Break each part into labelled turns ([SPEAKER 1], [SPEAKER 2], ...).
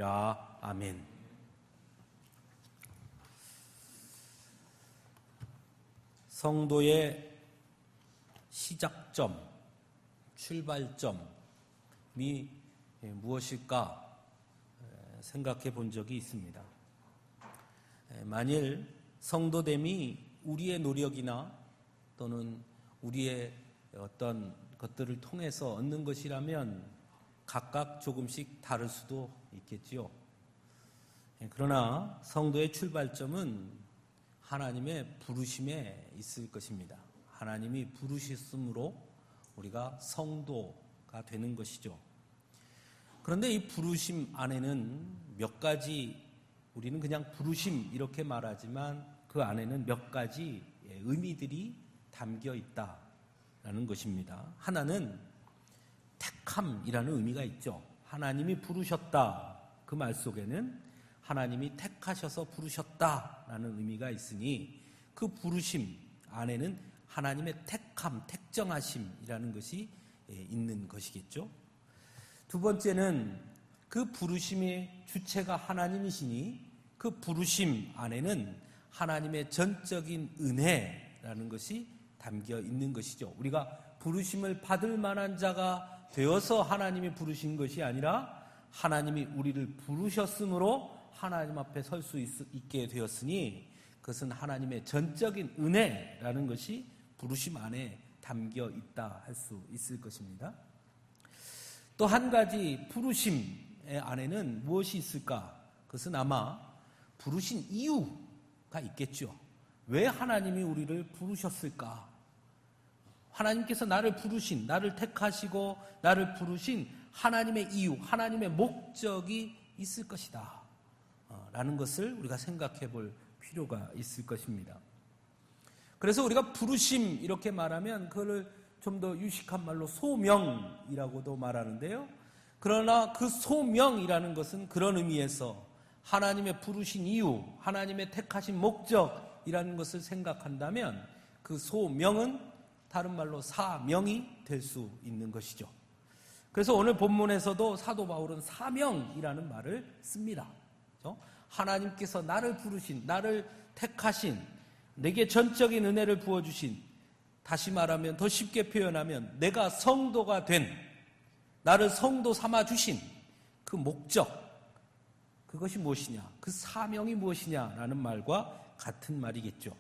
[SPEAKER 1] 아멘. 성도의 시작점, 출발점이 무엇일까 생각해 본 적이 있습니다. 만일 성도됨이 우리의 노력이나 또는 우리의 어떤 것들을 통해서 얻는 것이라면 각각 조금씩 다를 수도 있겠지요. 그러나 성도의 출발점은 하나님의 부르심에 있을 것입니다. 하나님이 부르셨으므로 우리가 성도가 되는 것이죠. 그런데 이 부르심 안에는 몇 가지, 우리는 그냥 부르심 이렇게 말하지만 그 안에는 몇 가지 의미들이 담겨 있다라는 것입니다. 하나는 택함이라는 의미가 있죠. 하나님이 부르셨다. 그 말 속에는 하나님이 택하셔서 부르셨다라는 의미가 있으니 그 부르심 안에는 하나님의 택함, 택정하심이라는 것이 있는 것이겠죠. 두 번째는 그 부르심의 주체가 하나님이시니 그 부르심 안에는 하나님의 전적인 은혜라는 것이 담겨 있는 것이죠. 우리가 부르심을 받을 만한 자가 되어서 하나님이 부르신 것이 아니라 하나님이 우리를 부르셨으므로 하나님 앞에 설 수 있게 되었으니 그것은 하나님의 전적인 은혜라는 것이 부르심 안에 담겨 있다 할 수 있을 것입니다. 또 한 가지 부르심의 안에는 무엇이 있을까? 그것은 아마 부르신 이유가 있겠죠. 왜 하나님이 우리를 부르셨을까? 하나님께서 나를 부르신, 나를 택하시고 나를 부르신 하나님의 이유, 하나님의 목적이 있을 것이다 라는 것을 우리가 생각해 볼 필요가 있을 것입니다. 그래서 우리가 부르심 이렇게 말하면 그걸 좀 더 유식한 말로 소명이라고도 말하는데요. 그러나 그 소명이라는 것은 그런 의미에서 하나님의 부르신 이유, 하나님의 택하신 목적이라는 것을 생각한다면 그 소명은 다른 말로 사명이 될 수 있는 것이죠. 그래서 오늘 본문에서도 사도 바울은 사명이라는 말을 씁니다. 그렇죠? 하나님께서 나를 부르신, 나를 택하신, 내게 전적인 은혜를 부어주신, 다시 말하면 더 쉽게 표현하면 내가 성도가 된, 나를 성도 삼아주신 그 목적, 그것이 무엇이냐, 그 사명이 무엇이냐라는 말과 같은 말이겠죠.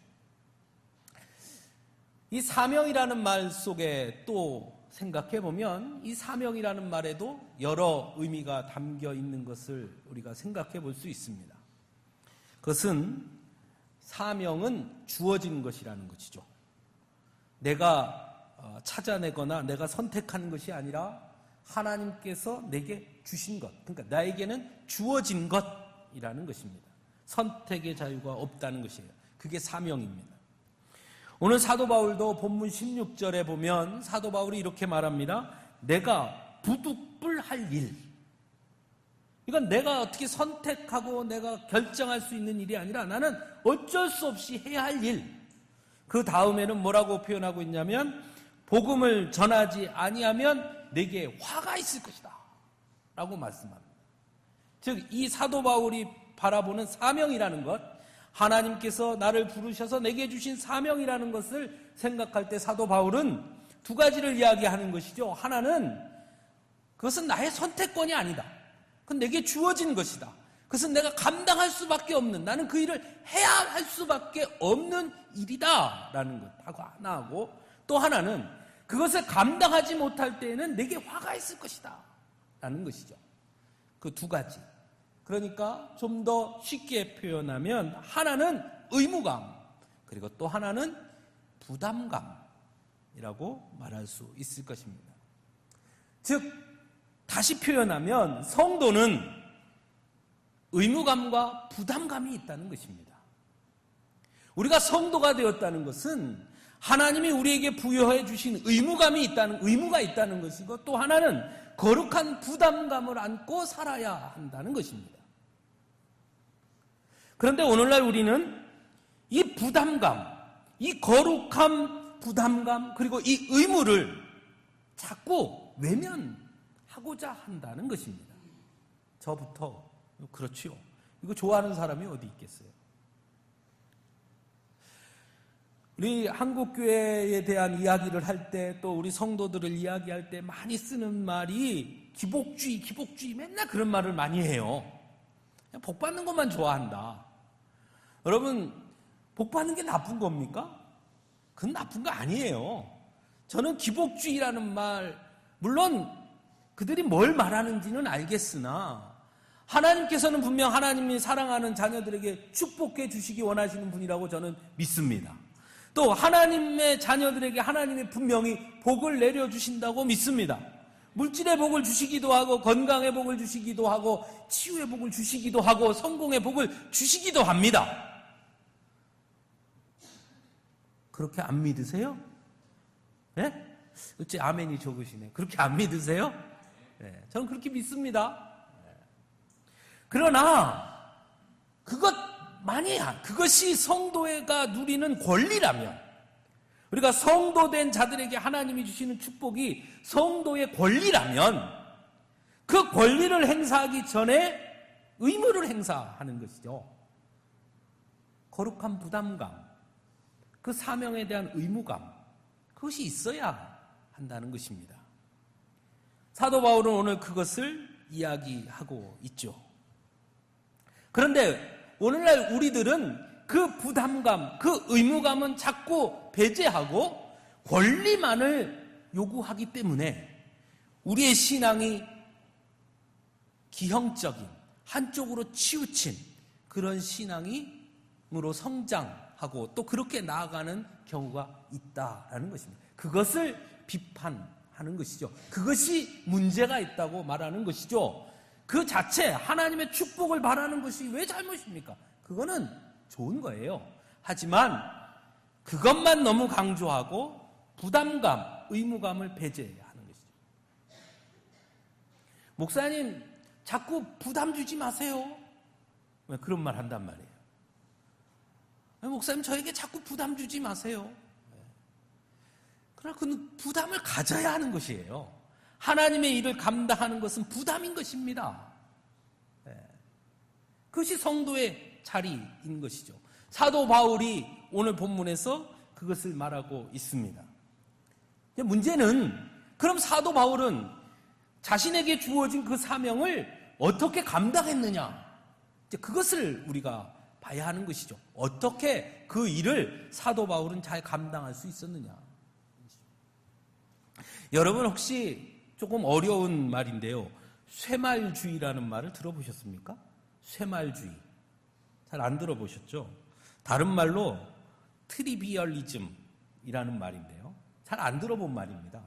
[SPEAKER 1] 이 사명이라는 말 속에 또 생각해 보면 이 사명이라는 말에도 여러 의미가 담겨 있는 것을 우리가 생각해 볼 수 있습니다. 그것은 사명은 주어진 것이라는 것이죠. 내가 찾아내거나 내가 선택하는 것이 아니라 하나님께서 내게 주신 것, 그러니까 나에게는 주어진 것이라는 것입니다. 선택의 자유가 없다는 것이에요. 그게 사명입니다. 오늘 사도 바울도 본문 16절에 보면 사도 바울이 이렇게 말합니다. 내가 부득불할 일. 이건 내가 어떻게 선택하고 내가 결정할 수 있는 일이 아니라 나는 어쩔 수 없이 해야 할 일. 그 다음에는 뭐라고 표현하고 있냐면 복음을 전하지 아니하면 내게 화가 있을 것이다 라고 말씀합니다. 즉 이 사도 바울이 바라보는 사명이라는 것, 하나님께서 나를 부르셔서 내게 주신 사명이라는 것을 생각할 때 사도 바울은 두 가지를 이야기하는 것이죠. 하나는 그것은 나의 선택권이 아니다. 그건 내게 주어진 것이다. 그것은 내가 감당할 수밖에 없는, 나는 그 일을 해야 할 수밖에 없는 일이다 라는 것 하고 하나 하고, 또 하나는 그것을 감당하지 못할 때에는 내게 화가 있을 것이다 라는 것이죠. 그 두 가지. 그러니까 좀 더 쉽게 표현하면 하나는 의무감, 그리고 또 하나는 부담감이라고 말할 수 있을 것입니다. 즉 다시 표현하면 성도는 의무감과 부담감이 있다는 것입니다. 우리가 성도가 되었다는 것은 하나님이 우리에게 부여해 주신 의무가 있다는 것이고, 또 하나는 거룩한 부담감을 안고 살아야 한다는 것입니다. 그런데 오늘날 우리는 이 부담감, 이 거룩한 부담감, 그리고 이 의무를 자꾸 외면하고자 한다는 것입니다. 저부터 그렇지요. 이거 좋아하는 사람이 어디 있겠어요? 우리 한국교회에 대한 이야기를 할 때, 또 우리 성도들을 이야기할 때 많이 쓰는 말이 기복주의, 맨날 그런 말을 많이 해요. 그냥 복 받는 것만 좋아한다. 여러분, 복 받는 게 나쁜 겁니까? 그건 나쁜 거 아니에요. 저는 기복주의라는 말, 물론 그들이 뭘 말하는지는 알겠으나 하나님께서는 분명 하나님이 사랑하는 자녀들에게 축복해 주시기 원하시는 분이라고 저는 믿습니다. 또 하나님의 자녀들에게 하나님이 분명히 복을 내려주신다고 믿습니다. 물질의 복을 주시기도 하고, 건강의 복을 주시기도 하고, 치유의 복을 주시기도 하고, 성공의 복을 주시기도 합니다. 그렇게 안 믿으세요? 네? 어째 아멘이 적으시네. 그렇게 안 믿으세요? 네, 저는 그렇게 믿습니다. 네. 그러나 그것이 성도가 누리는 권리라면, 우리가 성도된 자들에게 하나님이 주시는 축복이 성도의 권리라면, 그 권리를 행사하기 전에 의무를 행사하는 것이죠. 거룩한 부담감, 그 사명에 대한 의무감, 그것이 있어야 한다는 것입니다. 사도 바울은 오늘 그것을 이야기하고 있죠. 그런데 오늘날 우리들은 그 부담감, 그 의무감은 자꾸 배제하고 권리만을 요구하기 때문에 우리의 신앙이 기형적인, 한쪽으로 치우친 그런 신앙으로 성장하고 또 그렇게 나아가는 경우가 있다라는 것입니다. 그것을 비판하는 것이죠. 그것이 문제가 있다고 말하는 것이죠. 그 자체 하나님의 축복을 바라는 것이 왜 잘못입니까? 그거는 좋은 거예요. 하지만 그것만 너무 강조하고 부담감, 의무감을 배제하는 것이죠. 목사님, 자꾸 부담 주지 마세요. 왜 그런 말 한단 말이에요. 목사님, 저에게 자꾸 부담 주지 마세요. 그러나 그는 부담을 가져야 하는 것이에요. 하나님의 일을 감당하는 것은 부담인 것입니다. 그것이 성도의 자리인 것이죠. 사도 바울이 오늘 본문에서 그것을 말하고 있습니다. 문제는 그럼 사도 바울은 자신에게 주어진 그 사명을 어떻게 감당했느냐? 그것을 우리가 봐야 하는 것이죠. 어떻게 그 일을 사도 바울은 잘 감당할 수 있었느냐? 여러분 혹시 조금 어려운 말인데요, 쇠말주의라는 말을 들어보셨습니까? 쇠말주의. 잘 안 들어보셨죠? 다른 말로 트리비얼리즘이라는 말인데요, 잘 안 들어본 말입니다.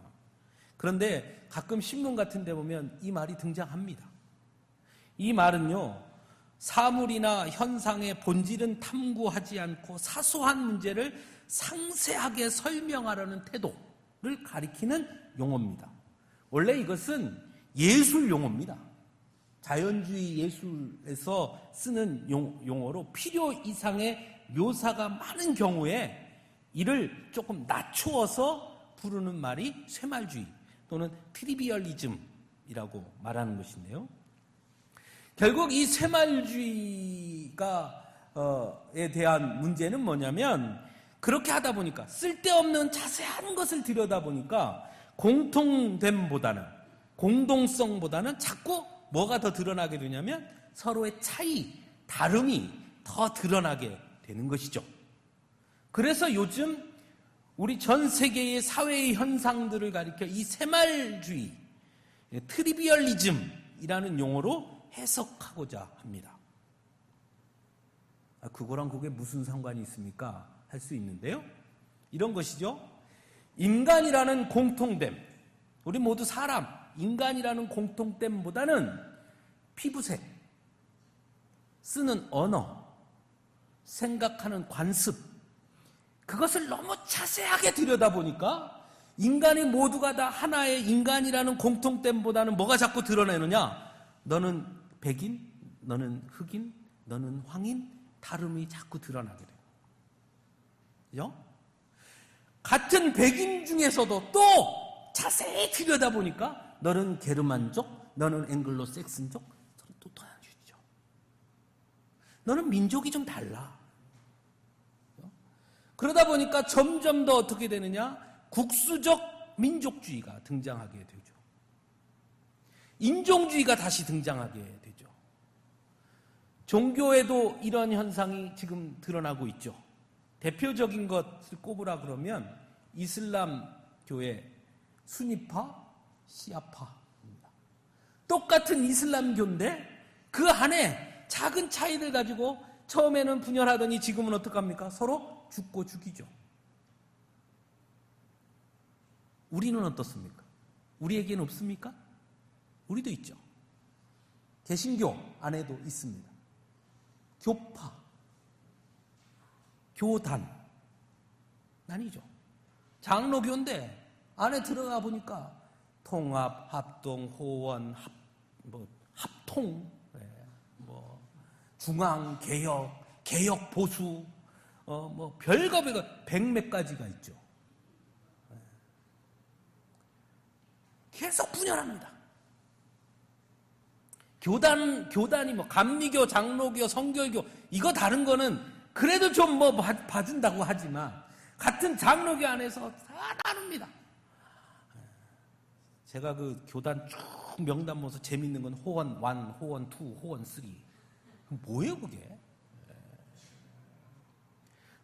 [SPEAKER 1] 그런데 가끔 신문 같은 데 보면 이 말이 등장합니다. 이 말은요, 사물이나 현상의 본질은 탐구하지 않고 사소한 문제를 상세하게 설명하려는 태도를 가리키는 용어입니다. 원래 이것은 예술 용어입니다. 자연주의 예술에서 쓰는 용어로 필요 이상의 묘사가 많은 경우에 이를 조금 낮추어서 부르는 말이 쇠말주의 또는 트리비얼리즘이라고 말하는 것인데요. 결국 이 쇠말주의에 대한 문제는 뭐냐면, 그렇게 하다 보니까 쓸데없는 자세한 것을 들여다보니까 공동성보다는 자꾸 뭐가 더 드러나게 되냐면 서로의 차이, 다름이 더 드러나게 되는 것이죠. 그래서 요즘 우리 전 세계의 사회의 현상들을 가리켜 이 쇠말주의, 트리비얼리즘이라는 용어로 해석하고자 합니다. 그거랑 그게 무슨 상관이 있습니까? 할 수 있는데요. 이런 것이죠. 인간이라는 공통됨, 우리 모두 사람, 인간이라는 공통됨보다는 피부색, 쓰는 언어, 생각하는 관습, 그것을 너무 자세하게 들여다보니까 인간이 모두가 다 하나의 인간이라는 공통됨보다는 뭐가 자꾸 드러내느냐? 너는 백인, 너는 흑인, 너는 황인, 다름이 자꾸 드러나게 돼요. 그죠? 같은 백인 중에서도 또 자세히 들여다보니까 너는 게르만족, 너는 앵글로색슨족, 서로 또 달라지죠. 너는 민족이 좀 달라. 그러다 보니까 점점 더 어떻게 되느냐? 국수적 민족주의가 등장하게 되죠. 인종주의가 다시 등장하게 되죠. 종교에도 이런 현상이 지금 드러나고 있죠. 대표적인 것을 꼽으라 그러면 이슬람교의 수니파, 시아파입니다. 똑같은 이슬람교인데 그 안에 작은 차이들 가지고 처음에는 분열하더니 지금은 어떡합니까? 서로 죽고 죽이죠. 우리는 어떻습니까? 우리에게는 없습니까? 우리도 있죠. 개신교 안에도 있습니다. 교파, 교단, 아니죠. 장로교인데 안에 들어가 보니까 통합, 합동, 호원, 합통, 중앙, 개혁, 개혁 보수, 별거 백몇 가지가 있죠. 계속 분열합니다. 교단이 감리교, 장로교, 성결교, 이거 다른 거는 그래도 좀 봐준다고 하지만, 같은 장로교 안에서 다 나눕니다. 제가 그 교단 쭉 명단 보면서 재밌는 건 호원 1, 호원 2, 호원 3. 뭐예요, 그게?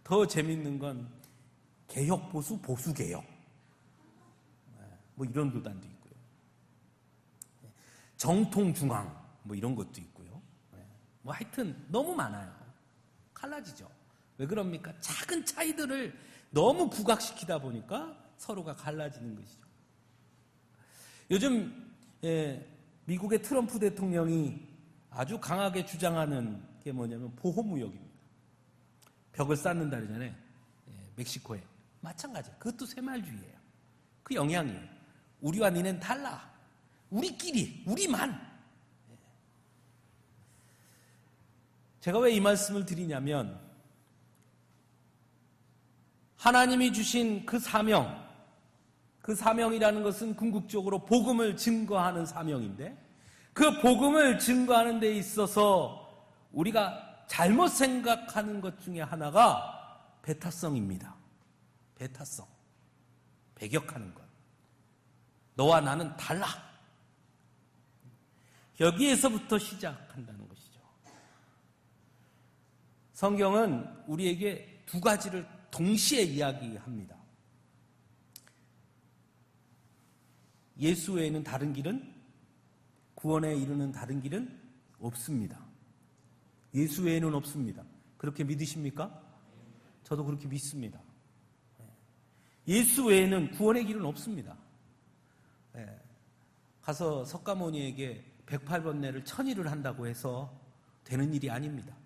[SPEAKER 1] 더 재밌는 건 개혁 보수, 보수 개혁. 이런 교단도 있고요. 정통 중앙, 이런 것도 있고요. 하여튼 너무 많아요. 갈라지죠. 왜 그럽니까? 작은 차이들을 너무 부각시키다 보니까 서로가 갈라지는 것이죠. 요즘 미국의 트럼프 대통령이 아주 강하게 주장하는 게 뭐냐면 보호무역입니다. 벽을 쌓는다 그러잖아요. 멕시코에. 마찬가지. 그것도 새말주의예요. 그 영향이에요. 우리와 니넨 달라. 우리끼리, 우리만. 제가 왜 이 말씀을 드리냐면, 하나님이 주신 그 사명이라는 것은 궁극적으로 복음을 증거하는 사명인데, 그 복음을 증거하는 데 있어서 우리가 잘못 생각하는 것 중에 하나가 배타성입니다. 배타성. 배격하는 것. 너와 나는 달라. 여기에서부터 시작한다는 것이죠. 성경은 우리에게 두 가지를 동시에 이야기합니다. 예수 외에는 다른 길은, 구원에 이르는 다른 길은 없습니다. 예수 외에는 없습니다. 그렇게 믿으십니까? 저도 그렇게 믿습니다. 예수 외에는 구원의 길은 없습니다. 가서 석가모니에게 108번뇌를 1000일을 한다고 해서 되는 일이 아닙니다.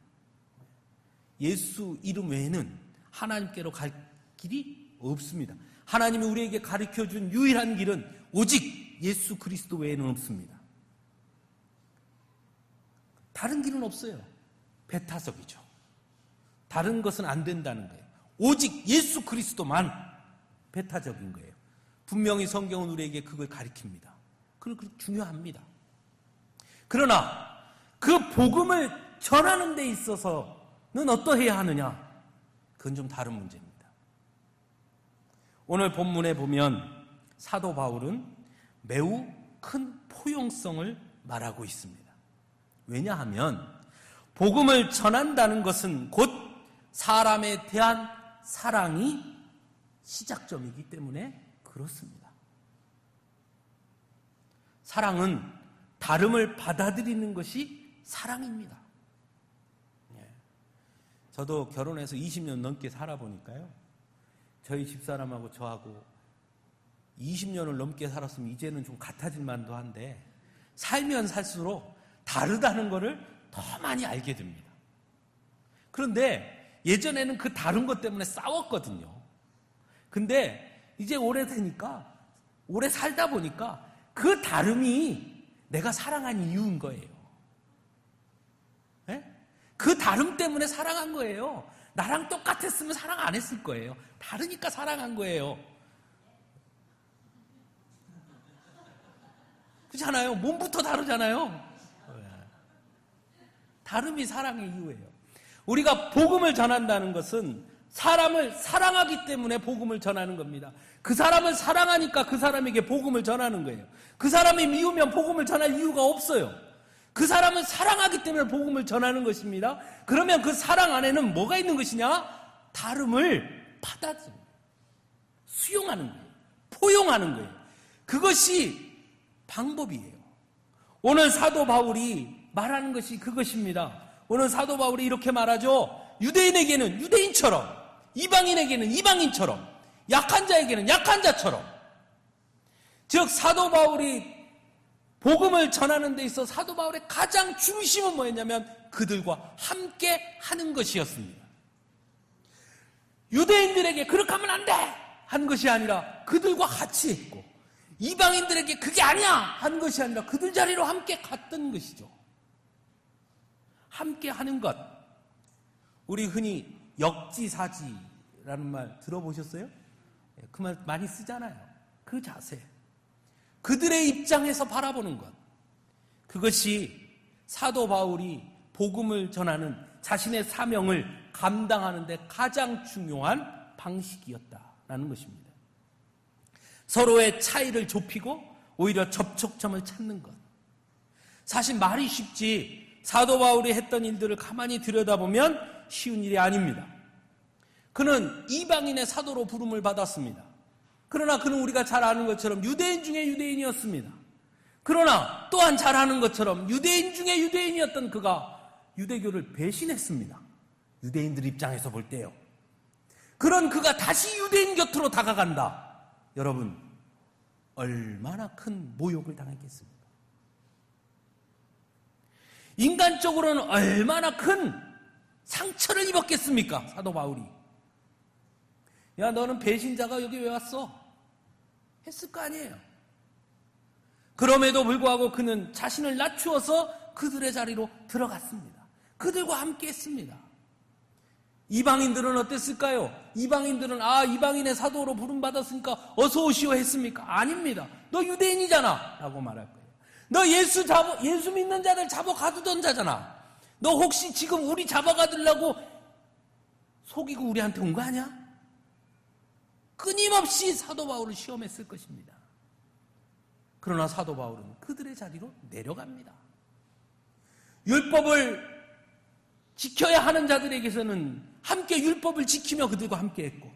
[SPEAKER 1] 예수 이름 외에는 하나님께로 갈 길이 없습니다. 하나님이 우리에게 가르쳐준 유일한 길은 오직 예수 그리스도 외에는 없습니다. 다른 길은 없어요. 배타적이죠. 다른 것은 안 된다는 거예요. 오직 예수 그리스도만 배타적인 거예요. 분명히 성경은 우리에게 그걸 가르칩니다. 그건 중요합니다. 그러나 그 복음을 전하는 데 있어서는 어떠해야 하느냐? 그건 좀 다른 문제입니다. 오늘 본문에 보면 사도 바울은 매우 큰 포용성을 말하고 있습니다. 왜냐하면 복음을 전한다는 것은 곧 사람에 대한 사랑이 시작점이기 때문에 그렇습니다. 사랑은 다름을 받아들이는 것이 사랑입니다. 저도 결혼해서 20년 넘게 살아보니까요, 저희 집사람하고 저하고 20년을 넘게 살았으면 이제는 좀 같아질 만도 한데, 살면 살수록 다르다는 것을 더 많이 알게 됩니다. 그런데 예전에는 그 다른 것 때문에 싸웠거든요. 근데 이제 오래 살다 보니까 그 다름이 내가 사랑한 이유인 거예요. 네? 그 다름 때문에 사랑한 거예요. 나랑 똑같았으면 사랑 안 했을 거예요. 다르니까 사랑한 거예요. 그렇잖아요. 몸부터 다르잖아요. 다름이 사랑의 이유예요. 우리가 복음을 전한다는 것은 사람을 사랑하기 때문에 복음을 전하는 겁니다. 그 사람을 사랑하니까 그 사람에게 복음을 전하는 거예요. 그 사람이 미우면 복음을 전할 이유가 없어요. 그 사람을 사랑하기 때문에 복음을 전하는 것입니다. 그러면 그 사랑 안에는 뭐가 있는 것이냐? 다름을 받아들이는 거예요. 수용하는 거예요. 포용하는 거예요. 그것이 방법이에요. 오늘 사도 바울이 말하는 것이 그것입니다. 오늘 사도 바울이 이렇게 말하죠. 유대인에게는 유대인처럼, 이방인에게는 이방인처럼, 약한 자에게는 약한 자처럼. 즉 사도 바울이 복음을 전하는 데 있어 사도 바울의 가장 중심은 뭐였냐면 그들과 함께 하는 것이었습니다. 유대인들에게 그렇게 하면 안 돼! 한 것이 아니라 그들과 같이 했고, 이방인들에게 그게 아니야! 한 것이 아니라 그들 자리로 함께 갔던 것이죠. 함께 하는 것. 우리 흔히 역지사지라는 말 들어보셨어요? 그 말 많이 쓰잖아요. 그 자세. 그들의 입장에서 바라보는 것. 그것이 사도 바울이 복음을 전하는 자신의 사명을 감당하는 데 가장 중요한 방식이었다라는 것입니다. 서로의 차이를 좁히고 오히려 접촉점을 찾는 것. 사실 말이 쉽지 사도 바울이 했던 일들을 가만히 들여다보면 쉬운 일이 아닙니다. 그는 이방인의 사도로 부름을 받았습니다. 그러나 그는 우리가 잘 아는 것처럼 유대인 중에 유대인이었습니다. 그러나 또한 잘 아는 것처럼 유대인 중에 유대인이었던 그가 유대교를 배신했습니다. 유대인들 입장에서 볼 때요. 그런 그가 다시 유대인 곁으로 다가간다. 여러분, 얼마나 큰 모욕을 당했겠습니까? 인간적으로는 얼마나 큰 상처를 입었겠습니까? 사도 바울이. 야, 너는 배신자가 여기 왜 왔어? 했을 거 아니에요. 그럼에도 불구하고 그는 자신을 낮추어서 그들의 자리로 들어갔습니다. 그들과 함께 했습니다. 이방인들은 어땠을까요? 이방인들은 이방인의 사도로 부름받았으니까 어서 오시오 했습니까? 아닙니다. 너 유대인이잖아 라고 말할 거예요. 너 예수 믿는 자들 잡아 가두던 자잖아. 너 혹시 지금 우리 잡아가두려고 속이고 우리한테 온 거 아니야? 끊임없이 사도 바울을 시험했을 것입니다. 그러나 사도 바울은 그들의 자리로 내려갑니다. 율법을 지켜야 하는 자들에게서는 함께 율법을 지키며 그들과 함께 했고,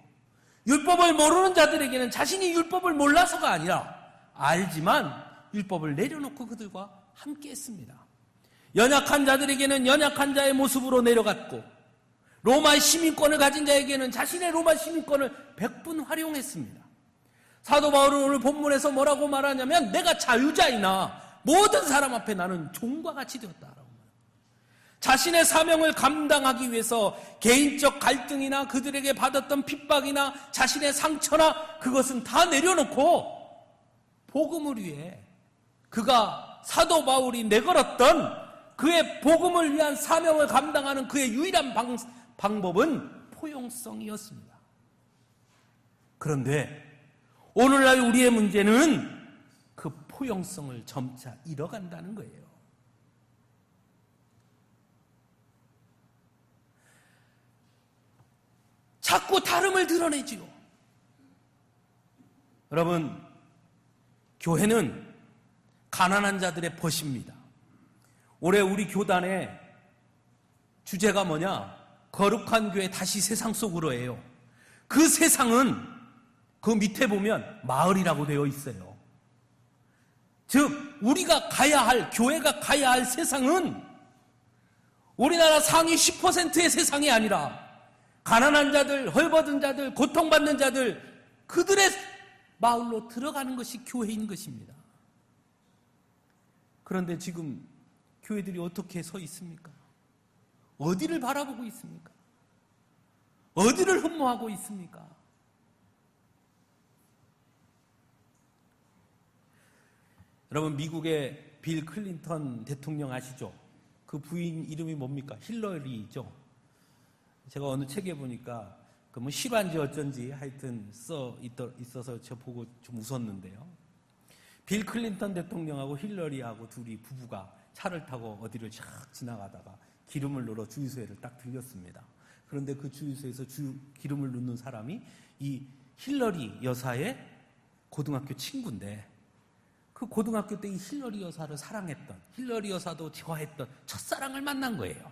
[SPEAKER 1] 율법을 모르는 자들에게는 자신이 율법을 몰라서가 아니라 알지만 율법을 내려놓고 그들과 함께 했습니다. 연약한 자들에게는 연약한 자의 모습으로 내려갔고, 로마 시민권을 가진 자에게는 자신의 로마 시민권을 100분 활용했습니다. 사도 바울은 오늘 본문에서 뭐라고 말하냐면 내가 자유자이나 모든 사람 앞에 나는 종과 같이 되었다라고 말합니다. 자신의 사명을 감당하기 위해서 개인적 갈등이나 그들에게 받았던 핍박이나 자신의 상처나 그것은 다 내려놓고 복음을 위해 그가 사도 바울이 내걸었던 그의 복음을 위한 사명을 감당하는 그의 유일한 방법은 포용성이었습니다. 그런데 오늘날 우리의 문제는 그 포용성을 점차 잃어간다는 거예요. 자꾸 다름을 드러내지요. 여러분, 교회는 가난한 자들의 벗입니다. 올해 우리 교단의 주제가 뭐냐? 거룩한 교회 다시 세상 속으로예요. 그 세상은 그 밑에 보면 마을이라고 되어 있어요. 즉 우리가 가야 할, 교회가 가야 할 세상은 우리나라 상위 10%의 세상이 아니라 가난한 자들, 헐벗은 자들, 고통받는 자들, 그들의 마을로 들어가는 것이 교회인 것입니다. 그런데 지금 교회들이 어떻게 서 있습니까? 어디를 바라보고 있습니까? 어디를 흠모하고 있습니까? 여러분, 미국의 빌 클린턴 대통령 아시죠? 그 부인 이름이 뭡니까? 힐러리죠. 제가 어느 책에 보니까 그 뭐 실화인지 어쩐지 하여튼 있어서 저 보고 좀 웃었는데요. 빌 클린턴 대통령하고 힐러리하고 둘이 부부가 차를 타고 어디를 쫙 지나가다가 기름을 넣어 주유소에를 딱 들렸습니다. 그런데 그 주유소에서 기름을 넣는 사람이 이 힐러리 여사의 고등학교 친구인데, 그 고등학교 때 이 힐러리 여사를 사랑했던, 힐러리 여사도 좋아했던 첫사랑을 만난 거예요.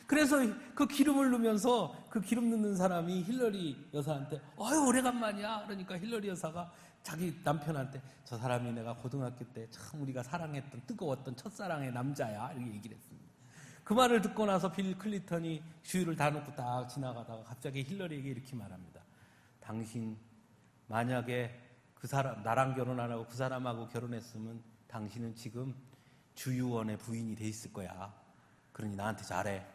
[SPEAKER 1] 그래서 그 기름을 넣으면서 그 기름 넣는 사람이 힐러리 여사한테 어휴 오래간만이야. 그러니까 힐러리 여사가 자기 남편한테 저 사람이 내가 고등학교 때 참 우리가 사랑했던 뜨거웠던 첫사랑의 남자야, 이렇게 얘기를 했습니다. 그 말을 듣고 나서 빌 클린턴이 주유를 다 놓고 딱 지나가다가 갑자기 힐러리에게 이렇게 말합니다. 당신 만약에 그 사람 나랑 결혼 안 하고 그 사람하고 결혼했으면 당신은 지금 주유원의 부인이 돼 있을 거야. 그러니 나한테 잘해.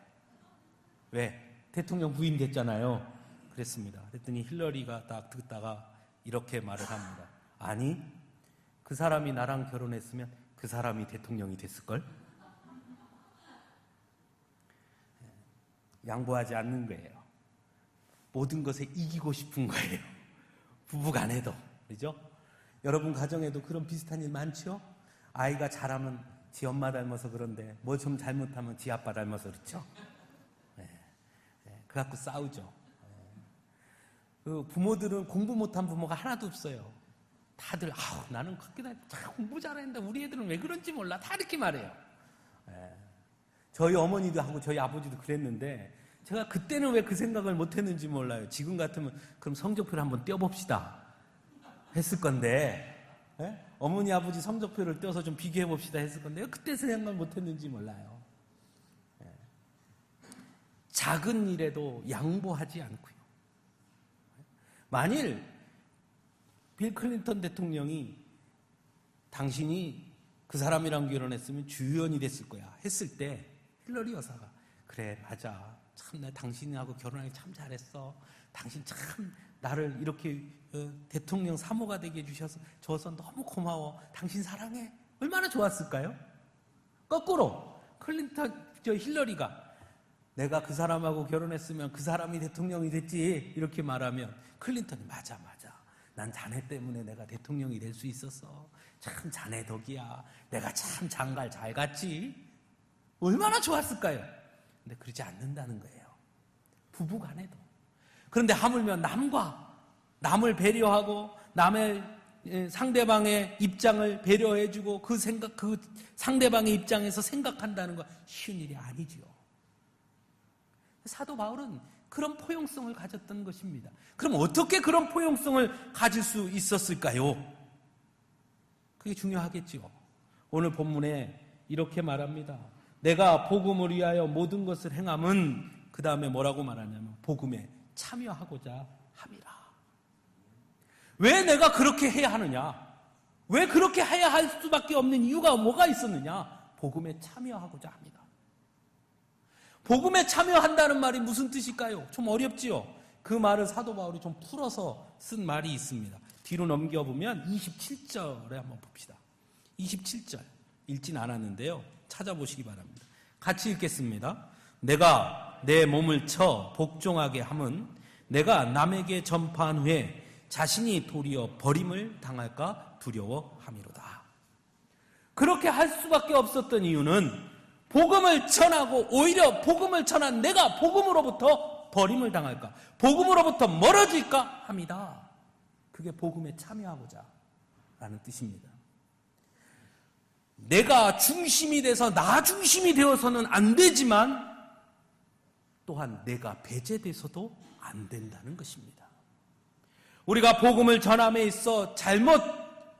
[SPEAKER 1] 왜? 대통령 부인 됐잖아요. 그랬습니다. 그랬더니 힐러리가 딱 듣다가 이렇게 말을 합니다. 아니, 그 사람이 나랑 결혼했으면 그 사람이 대통령이 됐을걸? 양보하지 않는 거예요. 모든 것에 이기고 싶은 거예요. 부부간에도. 그죠? 여러분 가정에도 그런 비슷한 일 많죠? 아이가 잘하면 지 엄마 닮아서 그런데 뭐 좀 잘못하면 지 아빠 닮아서 그렇죠? 그 갖고 싸우죠. 그 부모들은 공부 못한 부모가 하나도 없어요. 다들 나는 그렇게 공부 잘했는데 우리 애들은 왜 그런지 몰라. 다 이렇게 말해요. 저희 어머니도 하고 저희 아버지도 그랬는데 제가 그때는 왜 그 생각을 못했는지 몰라요. 지금 같으면 그럼 성적표를 한번 떼어봅시다 했을 건데, 어머니 아버지 성적표를 떼어서 좀 비교해 봅시다 했을 건데 그때 생각을 못했는지 몰라요. 작은 일에도 양보하지 않고요. 만일 빌 클린턴 대통령이 당신이 그 사람이랑 결혼했으면 주유원이 됐을 거야 했을 때 힐러리 여사가 그래 맞아, 참 나 당신하고 결혼하기 참 잘했어, 당신 참 나를 이렇게 대통령 사모가 되게 해주셔서 너무 고마워, 당신 사랑해, 얼마나 좋았을까요? 거꾸로 힐러리가 내가 그 사람하고 결혼했으면 그 사람이 대통령이 됐지 이렇게 말하면 클린턴이 맞아 난 자네 때문에 내가 대통령이 될 수 있었어, 참 자네 덕이야, 내가 참 장가를 잘 갔지, 얼마나 좋았을까요? 근데 그러지 않는다는 거예요. 부부간에도. 그런데 하물며 남을 배려하고 남의 상대방의 입장을 배려해주고 그 상대방의 입장에서 생각한다는 건 쉬운 일이 아니지요. 사도 바울은 그런 포용성을 가졌던 것입니다. 그럼 어떻게 그런 포용성을 가질 수 있었을까요? 그게 중요하겠지요. 오늘 본문에 이렇게 말합니다. 내가 복음을 위하여 모든 것을 행함은, 그 다음에 뭐라고 말하냐면 복음에 참여하고자 함이라. 왜 내가 그렇게 해야 하느냐? 왜 그렇게 해야 할 수밖에 없는 이유가 뭐가 있었느냐? 복음에 참여하고자 합니다. 복음에 참여한다는 말이 무슨 뜻일까요? 좀 어렵지요? 그 말을 사도 바울이 좀 풀어서 쓴 말이 있습니다. 뒤로 넘겨보면 27절에 한번 봅시다. 27절 읽진 않았는데요, 찾아보시기 바랍니다. 같이 읽겠습니다. 내가 내 몸을 쳐 복종하게 함은 내가 남에게 전파한 후에 자신이 도리어 버림을 당할까 두려워함이로다. 그렇게 할 수밖에 없었던 이유는 복음을 전하고 오히려 복음을 전한 내가 복음으로부터 버림을 당할까, 복음으로부터 멀어질까 합니다. 그게 복음에 참여하고자 라는 뜻입니다. 내가 중심이 돼서 나 중심이 되어서는 안 되지만 또한 내가 배제돼서도 안 된다는 것입니다. 우리가 복음을 전함에 있어 잘못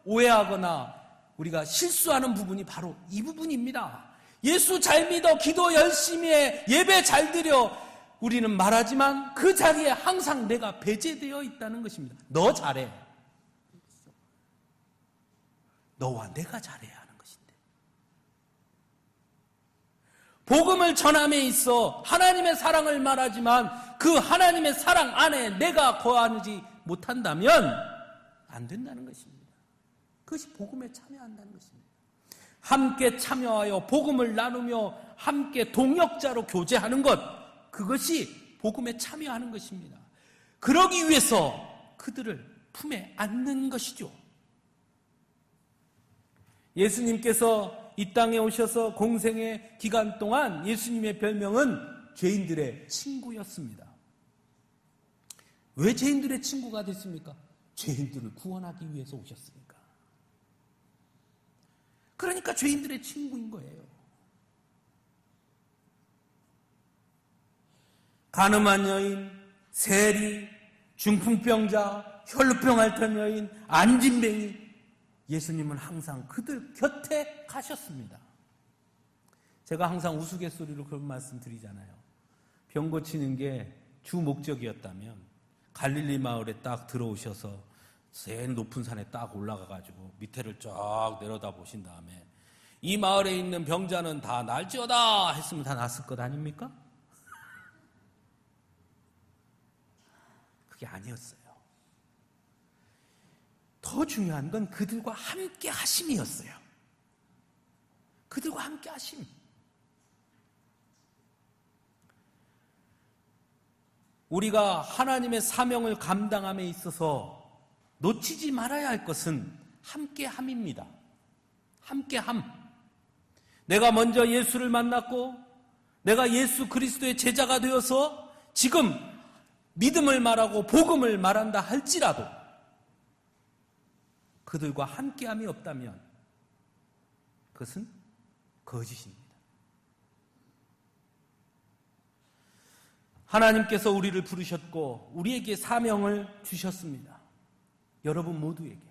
[SPEAKER 1] 오해하거나 우리가 실수하는 부분이 바로 이 부분입니다. 예수 잘 믿어, 기도 열심히 해, 예배 잘 드려 우리는 말하지만 그 자리에 항상 내가 배제되어 있다는 것입니다. 너 잘해. 너와 내가 잘해야 하는 것인데. 복음을 전함에 있어 하나님의 사랑을 말하지만 그 하나님의 사랑 안에 내가 거하지 못한다면 안 된다는 것입니다. 그것이 복음에 참여한다는 것입니다. 함께 참여하여 복음을 나누며 함께 동역자로 교제하는 것, 그것이 복음에 참여하는 것입니다. 그러기 위해서 그들을 품에 안는 것이죠. 예수님께서 이 땅에 오셔서 공생의 기간 동안 예수님의 별명은 죄인들의 친구였습니다. 왜 죄인들의 친구가 됐습니까? 죄인들을 구원하기 위해서 오셨으니까. 그러니까 죄인들의 친구인 거예요. 가늠한 여인, 세리, 중풍병자, 혈루병 앓던 여인, 안진뱅이, 예수님은 항상 그들 곁에 가셨습니다. 제가 항상 우스갯소리로 그런 말씀 드리잖아요. 병 고치는 게 주 목적이었다면 갈릴리 마을에 딱 들어오셔서 제일 높은 산에 딱 올라가가지고 밑에를 쫙 내려다 보신 다음에 이 마을에 있는 병자는 다 날지어다 했으면 다 났을 것 아닙니까? 그게 아니었어요. 더 중요한 건 그들과 함께 하심이었어요. 그들과 함께 하심. 우리가 하나님의 사명을 감당함에 있어서 놓치지 말아야 할 것은 함께함입니다. 함께함. 내가 먼저 예수를 만났고 내가 예수 그리스도의 제자가 되어서 지금 믿음을 말하고 복음을 말한다 할지라도 그들과 함께함이 없다면 그것은 거짓입니다. 하나님께서 우리를 부르셨고 우리에게 사명을 주셨습니다. 여러분 모두에게.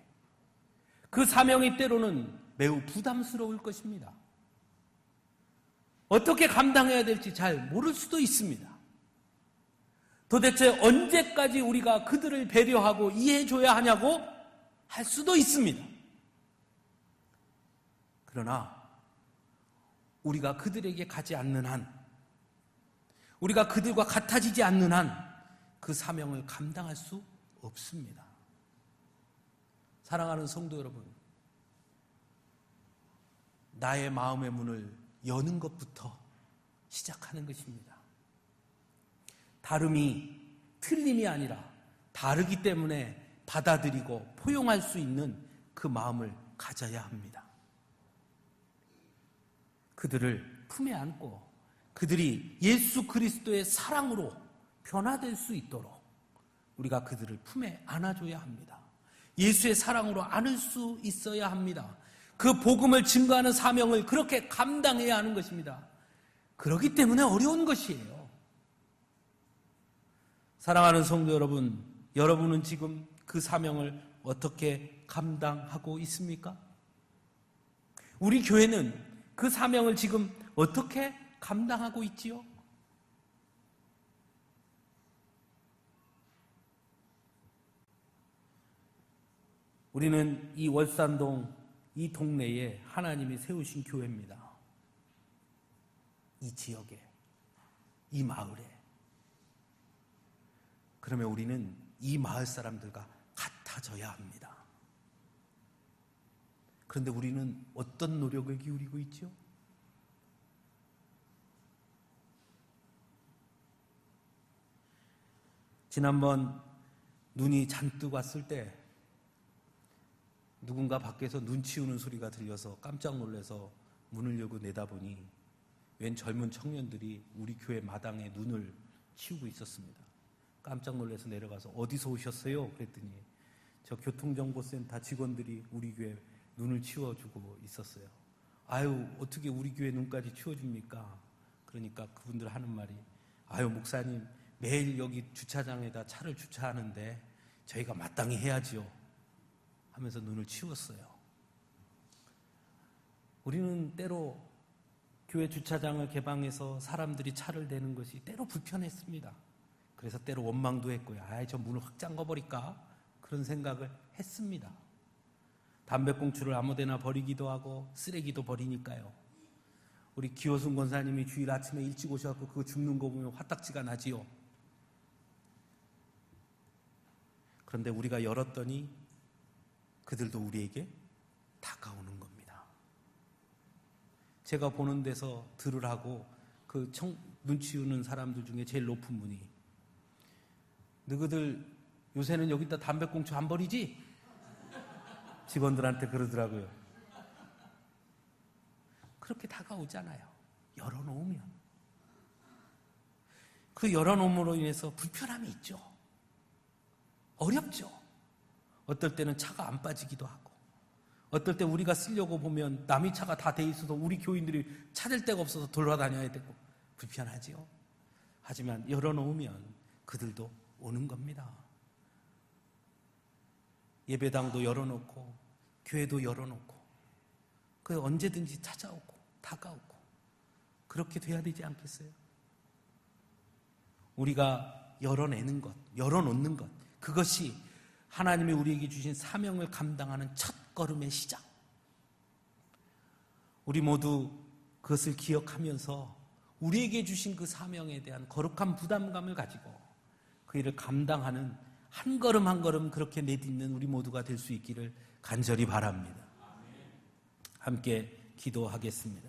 [SPEAKER 1] 그 사명이 때로는 매우 부담스러울 것입니다. 어떻게 감당해야 될지 잘 모를 수도 있습니다. 도대체 언제까지 우리가 그들을 배려하고 이해해줘야 하냐고 할 수도 있습니다. 그러나 우리가 그들에게 가지 않는 한, 우리가 그들과 같아지지 않는 한 그 사명을 감당할 수 없습니다. 사랑하는 성도 여러분, 나의 마음의 문을 여는 것부터 시작하는 것입니다. 다름이 틀림이 아니라 다르기 때문에 받아들이고 포용할 수 있는 그 마음을 가져야 합니다. 그들을 품에 안고 그들이 예수 그리스도의 사랑으로 변화될 수 있도록 우리가 그들을 품에 안아줘야 합니다. 예수의 사랑으로 안을 수 있어야 합니다. 그 복음을 증거하는 사명을 그렇게 감당해야 하는 것입니다. 그렇기 때문에 어려운 것이에요. 사랑하는 성도 여러분, 여러분은 지금 그 사명을 어떻게 감당하고 있습니까? 우리 교회는 그 사명을 지금 어떻게 감당하고 있지요? 우리는 이 월산동 이 동네에 하나님이 세우신 교회입니다. 이 지역에, 이 마을에. 그러면 우리는 이 마을 사람들과 같아져야 합니다. 그런데 우리는 어떤 노력을 기울이고 있죠? 지난번 눈이 잔뜩 왔을 때 누군가 밖에서 눈 치우는 소리가 들려서 깜짝 놀라서 문을 열고 내다보니 웬 젊은 청년들이 우리 교회 마당에 눈을 치우고 있었습니다. 깜짝 놀라서 내려가서 어디서 오셨어요? 그랬더니 저 교통정보센터 직원들이 우리 교회 눈을 치워주고 있었어요. 아유, 어떻게 우리 교회 눈까지 치워줍니까? 그러니까 그분들 하는 말이, 아유, 목사님 매일 여기 주차장에다 차를 주차하는데 저희가 마땅히 해야지요 하면서 눈을 치웠어요. 우리는 때로 교회 주차장을 개방해서 사람들이 차를 대는 것이 때로 불편했습니다. 그래서 때로 원망도 했고요. 아이, 저 문을 확 잠궈버릴까? 그런 생각을 했습니다. 담배꽁초를 아무데나 버리기도 하고 쓰레기도 버리니까요. 우리 기호순 권사님이 주일 아침에 일찍 오셔서 그거 줍는 거 보면 화딱지가 나지요. 그런데 우리가 열었더니 그들도 우리에게 다가오는 겁니다. 제가 보는 데서 들으라고 그 눈 치우는 사람들 중에 제일 높은 분이, 너희들 요새는 여기다 담배꽁초 안 버리지? 직원들한테 그러더라고요. 그렇게 다가오잖아요. 열어놓으면. 그 열어놓음으로 인해서 불편함이 있죠. 어렵죠. 어떨 때는 차가 안 빠지기도 하고, 어떨 때 우리가 쓰려고 보면 남의 차가 다 돼 있어도 우리 교인들이 찾을 데가 없어서 돌아다녀야 되고 불편하지요. 하지만 열어놓으면 그들도 오는 겁니다. 예배당도 열어놓고 교회도 열어놓고 그 언제든지 찾아오고 다가오고 그렇게 돼야 되지 않겠어요? 우리가 열어내는 것, 열어놓는 것, 그것이 하나님이 우리에게 주신 사명을 감당하는 첫 걸음의 시작. 우리 모두 그것을 기억하면서 우리에게 주신 그 사명에 대한 거룩한 부담감을 가지고 그 일을 감당하는 한 걸음 한 걸음 그렇게 내딛는 우리 모두가 될 수 있기를 간절히 바랍니다. 함께 기도하겠습니다.